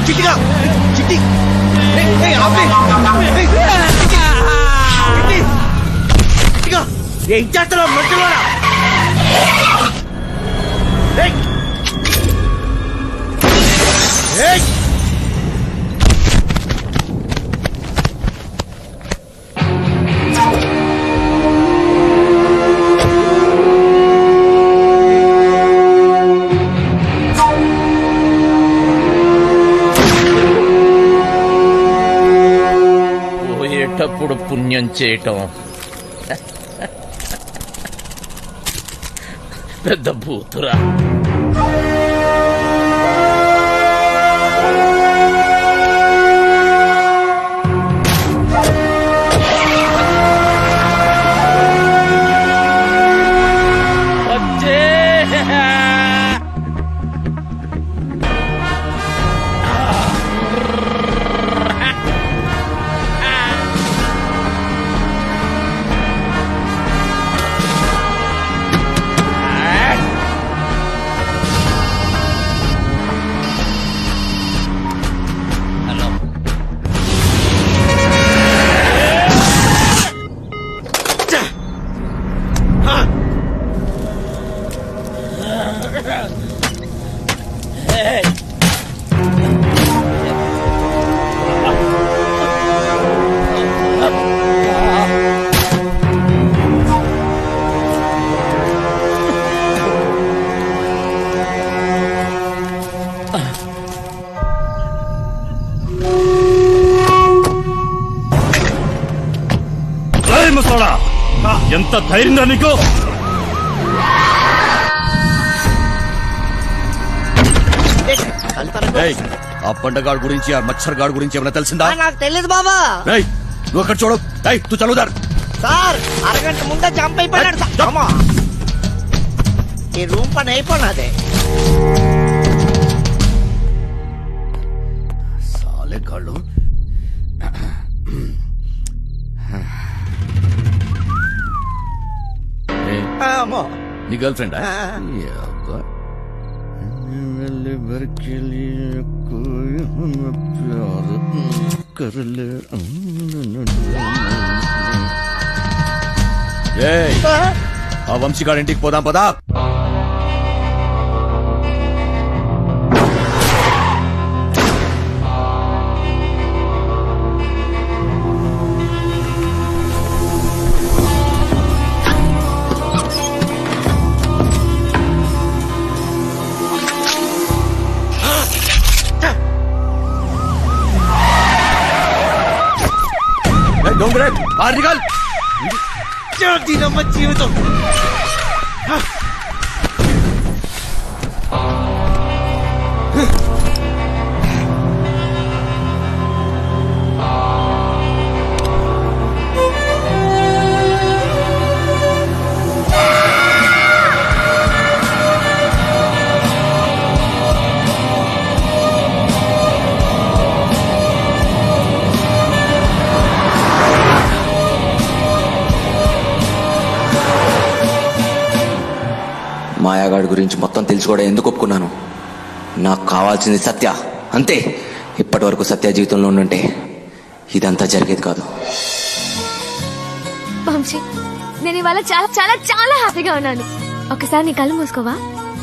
చిట్టిగా చిట్టి ఏం చేస్తున్నావు మంచిలోనా? పోయేటప్పుడు పుణ్యం చేయటం పెద్ద భూతురా. ఎంత ధైర్యంగా నీకు? ఆ పండగాడు గురించి ఆ మచ్చర్ గాడు గురించి ఏమైనా తెలిసిందా? నాకు తెలియదు బాబా. నువ్వు అక్కడ చూడు. తూ చదువుదారు సార్, అరగంట ముందే జంప్ అయిపోయినాడు సార్. ఈ రూమ్ పని అయిపోయినదే. సాలే గాళ్ళు. నీ గర్ల్ ఫ్రెండ్? ఆ వంశీగాడి ఇంటికి పోదాం పదా. జీవితం మాయాగాడి గురించి మొత్తం తెలిసి కూడా ఎందుకు ఒప్పుకున్నాను? నాకు కావాల్సింది సత్య, అంతే. ఇప్పటి వరకు సత్య జీవితంలో ఉండుంటే ఇదంతా జరిగేది కాదు. వంశీ, నేను ఇవాళ చాలా చాలా చాలా హ్యాపీగా ఉన్నాను. ఒకసారి నీ కళ్ళు మూసుకోవా?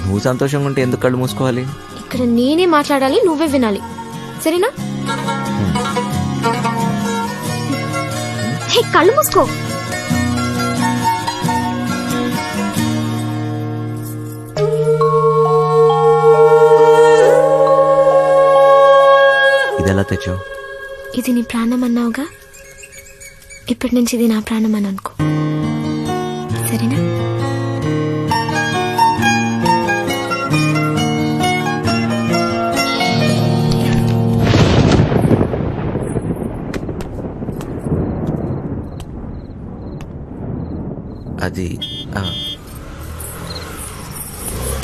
నువ్వు సంతోషంగా ఉంటే ఎందుకు కళ్ళు మూసుకోవాలి? ఇక్కడ నేనే మాట్లాడాలి, నువ్వే వినాలి, సరేనా? హే, కళ్ళు మూసుకో. ఇదెలా తెచ్చావు? ఇది నీ ప్రాణం అన్నావుగా, ఇప్పటి నుంచి ఇది నా ప్రాణం అని అనుకో, సరేనా? అది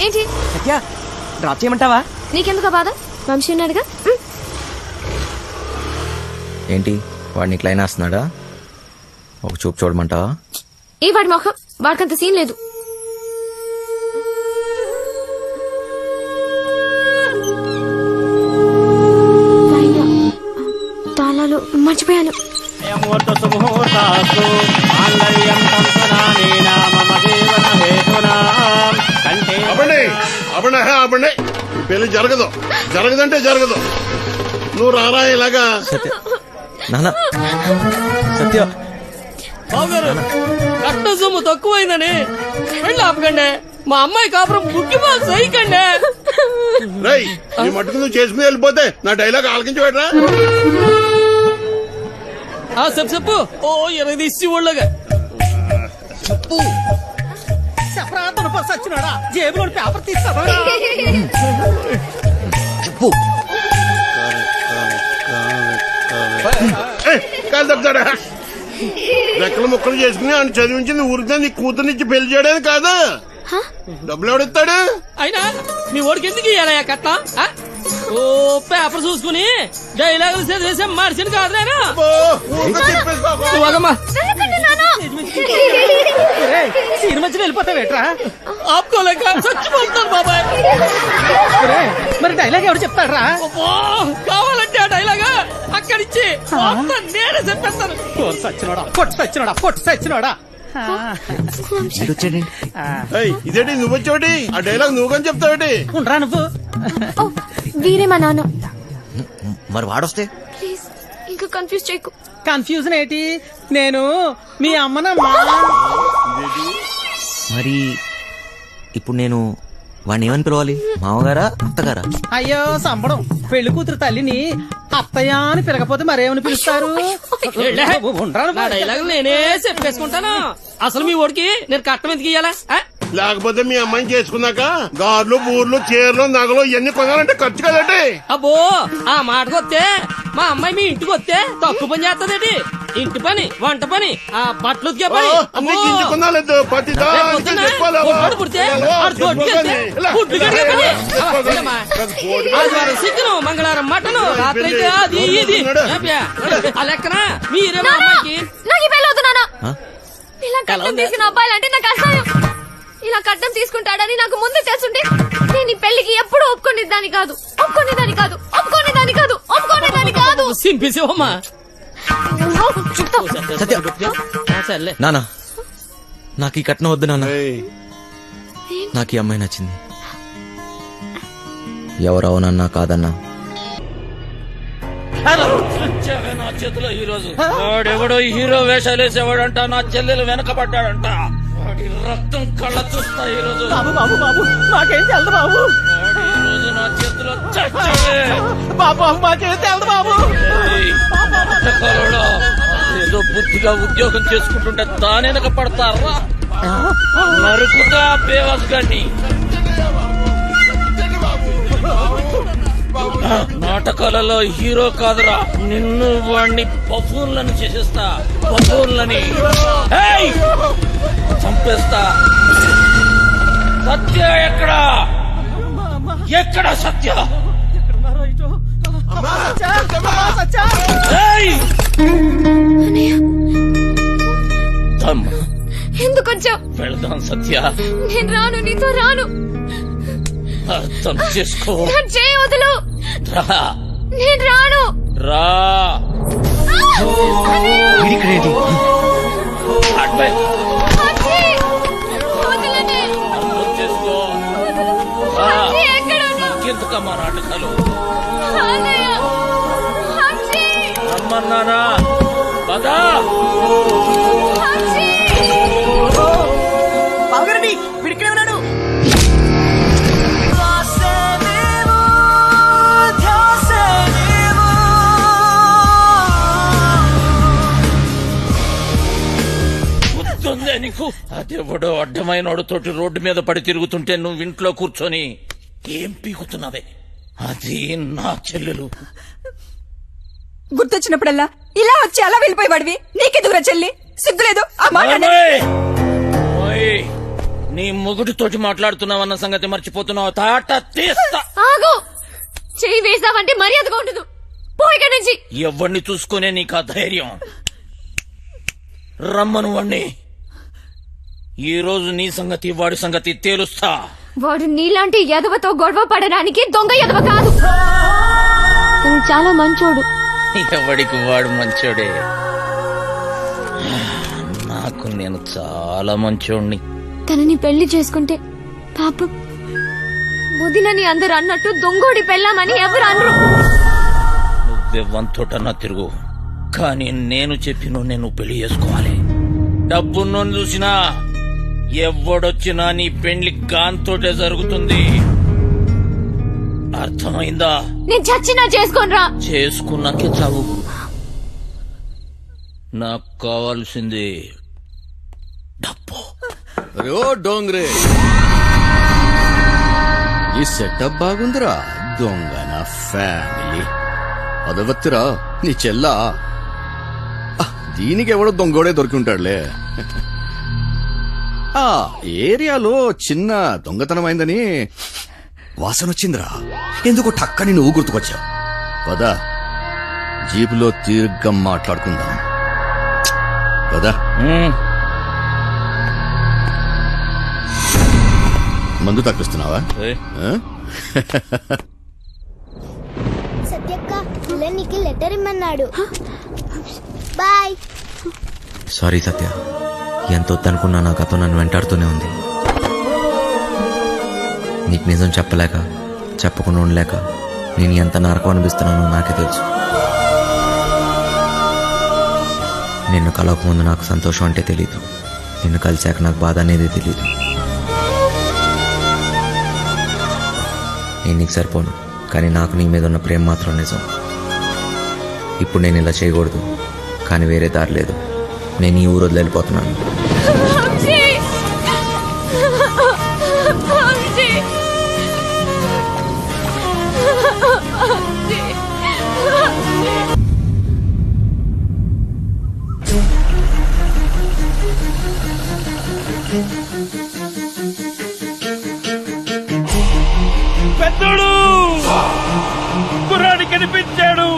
ఏంటి సత్య, డ్రాప్ చేయమంటావా? నీకెందుకు బాధ? వంశీ ఉన్నాడుగా. ఏంటి వాడిని క్లైన్ వేస్తున్నాడా? ఒక చూపు చూడమంటావా? ఏ వాడి మొహం వాడికంత సీన్ లేదు. పైన తాళాలు మర్చిపోయాను. అబండి పెళ్లి జరగదు, జరగదంటే జరగదు. నువ్వు రారా ఇలాగా. నాన్న సత్య కట్న సొమ్ము తక్కువైందని పెళ్ళి ఆపకండి. మా అమ్మాయి కాపురం బుక్కి బాక్స్ అయ్యకండి. రై నీ మట్టుకు నువ్వు చేసుకుని వెళ్ళిపోతే నా డైలాగ్ ఆలకించి పెట్టరా. చెప్పు చెప్పు. ఓ ఎరగ తీసి ఊళ్ళగా చెప్పు. సచ్చినాడా జేబులో పేపర్ తీస్తాడా చెప్పు. కాదు తప్పుతాడా. రెక్కలు ముక్కలు చేసుకుని ఆయన చదివించింది ఊరికే నీ కూతురునిచ్చి పెళ్లి చేయడానికి కాదు. డబ్బులు ఎవడిస్తాడు? అయినా మీ ఓడికి ఎందుకు ఇయ్యాలయ్యా కట్నం? ఓ పేపర్ చూసుకుని డైలాగులు చదివేసే మనిషిని కాదు నేను. మధ్యలో వెళ్ళిపోతావేట్రా? ఆపుకోలేక చచ్చిపోతాను బాబాయ్. మరి డైలాగ్ ఎవరు చెప్తాడ్రా? కావాలంటే ఆ డైలాగ్ అక్కడిచ్చి నేనే చెప్పేస్తాను. కొట్టు సచ్చినోడా ఇదేంటి నువ్వు వచ్చావుటి? ఆ డైలాగ్ నువ్వు కానీ చెప్తావుటి? ఉండరా నువ్వు? వీరే మా నాన్న. మరి వాడొస్తే ప్లీజ్ ఇంకా కన్ఫ్యూజ్ చేయకు. కన్ఫ్యూజన్ ఏంటి? నేను మీ అమ్మనమ్మా. మరి ఇప్పుడు నేను వాడిని ఏమని పిలవాలి? మామగారా అత్తగారా? అయ్యో సంబడం. పెళ్లి కూతురు తల్లిని అత్తయ్య అని పిలకపోతే మరేమని పిలుస్తారు? డైలాగ్ నేనే చెప్పేసుకుంటాను. అసలు మీ ఓడికి నేను కట్టం ఎందుకు ఇయ్యాలా? లేకపోతే మీ అమ్మాయిని చేసుకున్నాక గార్లు బూర్లు చీరలు నగలు ఇవన్నీ కొనాలంటే ఖర్చు కదండి. అబ్బో ఆ మాటకు వస్తే మా అమ్మాయి మీ ఇంటికి వస్తే తక్కువ పని చేస్తదేటి? ఇంటి పని, వంట పని, ఆ బట్టలు ఉతికే పని. కొనాలేదు చికెన్, మంగళవారం మటన్, రాత్రి అయితే అది ఇది. ఆ లెక్కన మీరే మా అమ్మాయికి. నాకు ఈ పెళ్ళి వద్దు నాన్న. ఇలా కట్నం తీసుకున్న అబ్బాయిలంటే నాకు అసహ్యం. ఇలా కట్నం తీసుకుంటాడని నాకు ముందే తెలుసుంటే నేను ఈ పెళ్లికి ఎప్పుడు ఒప్పుకునేదాన్ని కాదు. సింపేసేవమ్మా. సర్లే నానా నాకు ఈ కట్నం వద్దు నాన్న. నాకు ఈ అమ్మాయి నచ్చింది. ఎవరవునన్నా కాదన్నా నా చేతిలో ఈ రోజు వాడెవడో హీరో వేషాలు వేసేవాడంట. నా చెల్లెలు వెనకబడ్డాడంట. వాడి రక్తం కళ్ళ చూస్తా ఈ రోజు. బాబు బాబు బాబు మాకేం తెలదు బాబు. ఈ రోజు నా చేతిలో చచ్చావే. బాబు మాకేం తెలదు బాబు. ఏదో బుద్ధిగా ఉద్యోగం చేసుకుంటుంటే దాని వెనక పడతారా? నరుకుతా బేవస్ గాని. నాటకాలలో హీరో కాదురా, నిన్ను వాణ్ణి బఫూన్లను చేసేస్తా. బఫూన్లని చంపేస్తా. సత్య ఎక్కడా? ఎక్కడ సత్య? ఎందుకు వచ్చావు? వెళదాం సత్య. నేను రాను, నీతో రాను. అర్థం చేసుకో. చేయి వదులు. రా. నేను రాను. రా. అర్థం చేసుకో. ఇంకెందుకమ్మా నాటకాలు? రమ్మన్నానా? పదా. పిడికిడే ఉన్నాడు. గుర్తుందే నీకు? అదెవడో అడ్డమైన తోటి రోడ్డు మీద పడి తిరుగుతుంటే నువ్వు ఇంట్లో కూర్చొని ఏం పీకుతున్నావే? అది నా చెల్లెలు. గుర్తొచ్చినప్పుడల్లా ఇలా వచ్చి అలా వెళ్ళిపోయేవాడివి. నీకెదుగురా చెల్లి? సిగ్గులేదు? నీ మొగుడితోటి మాట్లాడుతున్నావన్న సంగతి మర్చిపోతున్నావు. తాట తీస్తా. ఆగు. చెయ్యి వేసావంటే మర్యాదగా ఉండదు. పో ఇక్కడి నుంచి. ఎవరిని చూసుకునే నీకు ఆ ధైర్యం? రమ్మను వాణ్ణి. ఈ రోజు నీ సంగతి వాడి సంగతి తేలుస్తా. వాడు నీలాంటి ఎదవతో గొడవ పడడానికి దొంగ ఎదవ కాదు. తను చాలా మంచోడు. ఎవడికి వాడు మంచోడే. నాకు నేను చాలా మంచోడిని. తనని పెళ్లి చేసుకుంటే పాపం వదినని అందరు అన్నట్టు దొంగోడి పెళ్ళామని ఎవరు అనరు. నువ్వెవ్వంతోటన్నా తిరుగు, కానీ నేను చెప్పిన నేను పెళ్లి చేసుకోవాలి. డబ్బున్నోని చూసినా ఎవడొచ్చినా నీ పెళ్లి గాంతోటే జరుగుతుంది. అర్థమైందా? నేను చచ్చినా చేసుకోనరా. చేసుకున్నాకే చావు. నాకు కావాల్సింది డబ్బు. రో డోంగ్రే, ఈ సెటప్ బాగుందిరా. దొంగ నా ఫ్యామిలీ అదవత్తిరా నీ చెల్లా. దీనికి ఎవడో దొంగోడే దొరికి ఉంటాడులే. ఆ ఏరియాలో చిన్న దొంగతనమైందని వాసన వచ్చిందిరా. ఎందుకు టక్కని నువ్వు గుర్తుకొచ్చావు. పదా జీపులో తీర్ఘంగా మాట్లాడుకుందాం. పదా. మందు తప్పిస్తున్నావా? సత్యక్క నీకు లెటర్ ఇమ్మన్నాడు. బాయ్. సారీ సత్య, ఎంత వద్దనుకున్నా నా గతం నన్ను వెంటాడుతూనే ఉంది. నీకు నిజం చెప్పలేక చెప్పకుండా ఉండలేక నేను ఎంత నరకం అనిపిస్తున్నానో నాకే తెలుసు. నిన్ను కలవకముందు నాకు సంతోషం అంటే తెలీదు, నిన్ను కలిశాక నాకు బాధ అనేది తెలీదు. నేను నీకు సరిపోను, కానీ నాకు నీ మీద ఉన్న ప్రేమ మాత్రం నిజం. ఇప్పుడు నేను ఇలా చేయకూడదు, కానీ వేరే దారి లేదు. నేను ఈ ఊరు వదిలి వెళ్ళిపోతున్నాను. పెద్దోడు కుర్రాడి కనిపించాడు.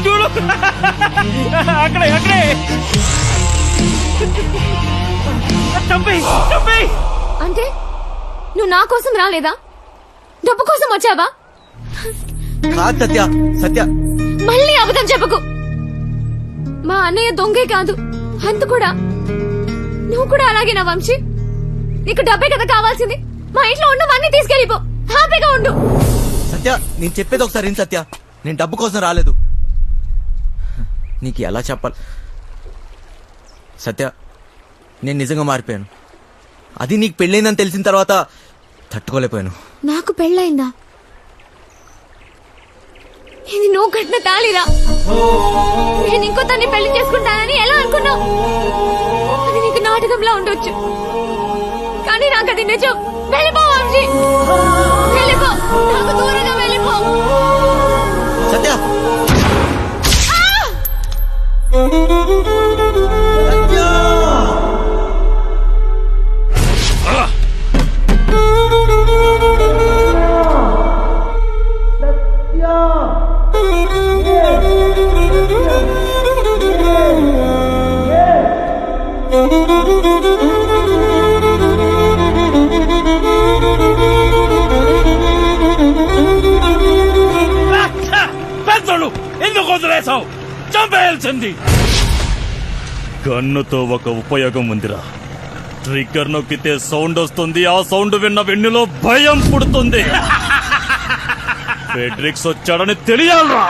చూడు అక్కడే అక్కడే. అంటే నువ్వు నా కోసం రాలేదా? డబ్బు కోసం వచ్చావా? కాదు సత్య, సత్య మళ్ళీ అబద్ధం చెప్పకు. మా అన్నయ్య దొంగే కాదు, అంత కూడా. నువ్వు కూడా అలాగేనా వంశీ? నీకు డబ్బే కదా కావాల్సింది. మా ఇంట్లో ఉన్నవన్నీ తీసుకెళ్ళిపో, హ్యాపీగా ఉండు. సత్య, నేను చెప్పేది ఒకసారి విను సత్య. నేను డబ్బు కోసం రాలేదు. నీకు ఎలా చెప్పాలి సత్య, నేను నిజంగా మారిపోయాను. అది నీకు పెళ్ళైందని తెలిసిన తర్వాత తట్టుకోలేకపోయాను. నాకు పెళ్ళయిందా? ఇది నువ్వు కట్టిన తాళిరా. నేను ఇంకో తన్ని పెళ్లి చేసుకుంటానని ఎలా అనుకున్నావు? అది నీకు నాటకంలా ఉండొచ్చు, కానీ నాకు అది నిజం. వెళ్ళిపో వంశీ, వెళ్ళిపో, నాకు దూరంగా వెళ్ళిపో. సత్య, పెద్దోడు ఎందుకు వదిలేసావు? చంపేయాల్సింది. గన్నుతో ఒక ఉపయోగం ఉందిరా. ట్రిగ్గర్ నొక్కితే సౌండ్ వస్తుంది. ఆ సౌండ్ విన్న వెన్నులో భయం పుడుతుంది. ఫెడ్రిక్స్ వచ్చాడని తెలియాలరా.